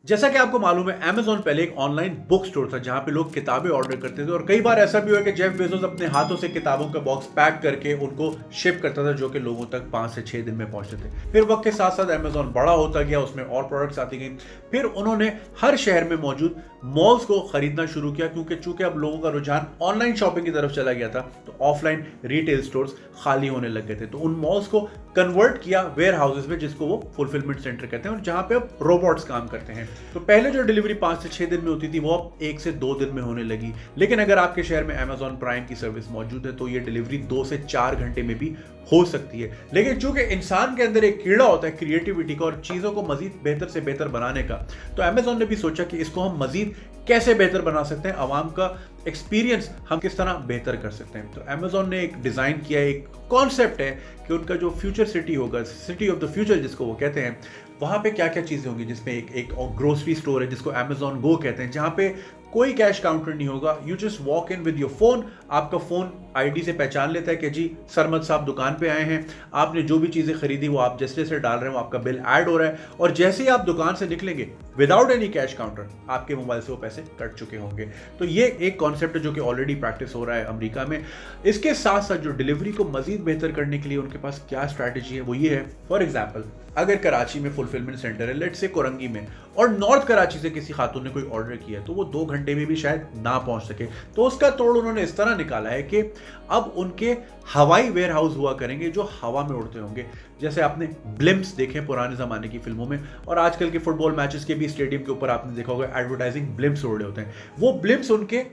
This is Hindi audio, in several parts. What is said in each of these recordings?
जैसा कि आपको मालूम है, अमेज़न पहले एक ऑनलाइन बुक स्टोर था जहाँ पे लोग किताबें ऑर्डर करते थे और कई बार ऐसा भी हुआ कि जेफ बेज़ोस अपने हाथों से किताबों का बॉक्स पैक करके उनको शिप करता था, जो कि लोगों तक 5 से 6 दिन में पहुंचते थे। फिर वक्त के साथ-साथ अमेज़न बड़ा होता गया, उसमें और प्रोडक्ट्स आती गईं। फिर उन्होंने हर शहर में मौजूद मॉल्स को खरीदना शुरू किया, क्योंकि चूंकि अब लोगों का रुझान ऑनलाइन शॉपिंग की तरफ चला गया था, तो ऑफलाइन रिटेल स्टोर्स खाली होने लग गए थे। तो उन मॉल्स को कन्वर्ट किया वेयर हाउसेज में, जिसको वो फुलफिलमेंट सेंटर कहते हैं, और जहाँ पे अब रोबोट्स काम करते हैं। तो पहले जो डिलीवरी 5 से 6 दिन में होती थी, वो अब 1 से 2 दिन में होने लगी। लेकिन अगर आपके शहर में अमेज़न प्राइम की सर्विस मौजूद है, तो ये डिलीवरी 2 से 4 घंटे में भी हो सकती है। लेकिन चूंकि इंसान के अंदर एक कीड़ा होता है क्रिएटिविटी का और चीज़ों को मजीद बेहतर से बेहतर बनाने का, तो अमेज़न ने भी सोचा कि इसको हम मजीद कैसे बेहतर बना सकते हैं, आवाम का एक्सपीरियंस हम किस तरह बेहतर कर सकते हैं। तो अमेज़न ने एक डिज़ाइन किया, एक कॉन्सेप्ट है कि उनका जो फ्यूचर सिटी होगा, सिटी ऑफ द फ्यूचर जिसको वो कहते हैं, वहाँ पे क्या क्या चीज़ें होंगी, जिसमें एक ग्रोसरी स्टोर है जिसको अमेज़न गो कहते हैं, जहाँ पे कोई कैश काउंटर नहीं होगा। You just walk in with your phone, आपका फोन आईडी से पहचान लेता है कि जी सरमद साहब दुकान पे आए हैं, आपने जो भी चीज़ें खरीदी वो आप जैसे जैसे डाल रहे हो आपका बिल ऐड हो रहा है, और जैसे ही आप दुकान से निकलेंगे विदाउट एनी कैश काउंटर आपके मोबाइल से वो पैसे कट चुके होंगे। तो ये एक कॉन्सेप्ट है जो कि ऑलरेडी प्रैक्टिस हो रहा है अमेरिका में। इसके साथ साथ जो डिलीवरी को मजीद बेहतर करने के लिए उनके पास क्या स्ट्रैटेजी है, वो ये है, फॉर एग्जाम्पल अगर कराची में फुलफिलमेंट सेंटर है, लेट्स से कोरंगी में, और नॉर्थ कराची से किसी खातून ने कोई ऑर्डर किया है, तो वो 2 घंटे में भी शायद ना पहुंच सके। तो उसका तोड़ उन्होंने इस तरह निकाला है कि अब उनके हवाई वेयर हाउस हुआ करेंगे जो हवा में उड़ते होंगे। जैसे आपने ब्लिम्प्स देखे पुराने ज़माने की फिल्मों में, और आजकल के फुटबॉल मैचेस के भी स्टेडियम के ऊपर आपने देखा होगा एडवर्टाइजिंग ब्लिम्प्स उड़ रहे होते हैं। वो ब्लिम्प्स उनके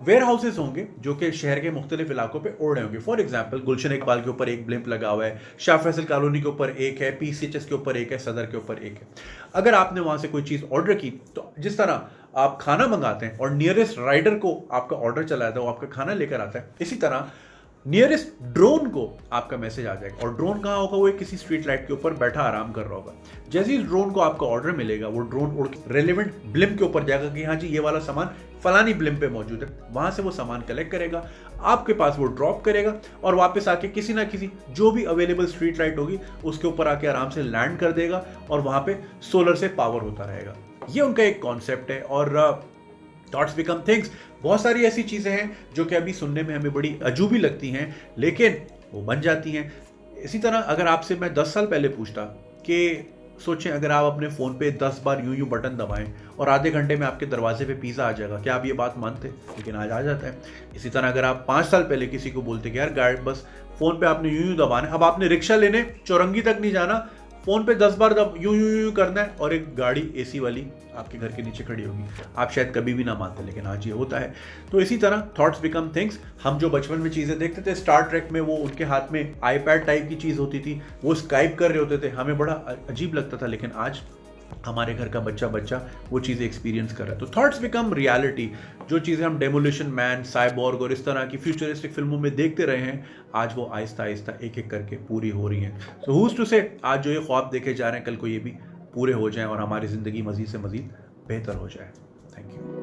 वेयर हाउसेज होंगे जो कि शहर के मुख्तलिफ इलाकों पे उड़ रहे होंगे। फॉर एग्जाम्पल गुलशन इकबाल के ऊपर एक ब्लिम्प लगा हुआ है, शाह फैसल कॉलोनी के ऊपर एक है, PCHS के ऊपर एक है, सदर के ऊपर एक है। अगर आपने वहां से कोई चीज़ ऑर्डर की, तो जिस तरह आप खाना मंगाते हैं और नियरेस्ट राइडर को आपका ऑर्डर चला जाता है, वो आपका खाना लेकर आता है, इसी तरह नियरेस्ट ड्रोन को आपका मैसेज आ जाएगा। और ड्रोन कहाँ होगा, वो किसी स्ट्रीट लाइट के ऊपर बैठा आराम कर रहा होगा। जैसे ही ड्रोन को आपका ऑर्डर मिलेगा, वो ड्रोन उड़ के रेलेवेंट ब्लिम्प के ऊपर जाएगा कि हाँ जी ये वाला सामान फलानी ब्लिम्प पे मौजूद है, वहां से वो सामान कलेक्ट करेगा, आपके पास वो ड्रॉप करेगा, और वापस आके किसी ना किसी जो भी अवेलेबल स्ट्रीट लाइट होगी उसके ऊपर आके आराम से लैंड कर देगा, और वहां पे सोलर से पावर होता रहेगा। ये उनका एक कॉन्सेप्ट है। और थॉट्स बिकम थिंग्स, बहुत सारी ऐसी चीज़ें हैं जो कि अभी सुनने में हमें बड़ी अजूबी लगती हैं, लेकिन वो बन जाती हैं। इसी तरह अगर आपसे मैं 10 साल पहले पूछता कि सोचें अगर आप अपने फ़ोन पे 10 बार यूं यूं बटन दबाएं और आधे घंटे में आपके दरवाजे पे पिज़्ज़ा आ जाएगा, क्या आप ये बात मानते? लेकिन आज आ जाता है। इसी तरह अगर आप 5 साल पहले किसी को बोलते कि यार गाड़ी बस फ़ोन पे आपने यूं यूं दबाना है, अब आपने रिक्शा लेने चौरंगी तक नहीं जाना, फ़ोन पे 10 बार यूं यूं यूं करना है, और एक गाड़ी AC वाली आपके घर के नीचे खड़ी होगी। आप शायद कभी भी ना मानते, लेकिन आज ये होता है। तो इसी तरह थॉट्स बिकम थिंग्स। हम जो बचपन में चीज़ें देखते थे, स्टार ट्रेक में वो उनके हाथ में iPad टाइप की चीज़ होती थी, वो स्काइप कर रहे होते थे, हमें बड़ा अजीब लगता था, लेकिन आज हमारे घर का बच्चा वो चीज़ें एक्सपीरियंस कर रहा है। तो थॉट्स बिकम रियलिटी। जो चीज़ें हम डेमोलिशन मैन, साइबॉर्ग और इस तरह की फ्यूचरिस्टिक फिल्मों में देखते रहे हैं, आज वो आहिस्ता आहिस्ता एक एक करके पूरी हो रही हैं। सो हुज टू से आज जो ये ख्वाब देखे जा रहे हैं, कल को ये भी पूरे हो जाएं और हमारी ज़िंदगी मज़ीद से मज़ीद बेहतर हो जाए। Thank you.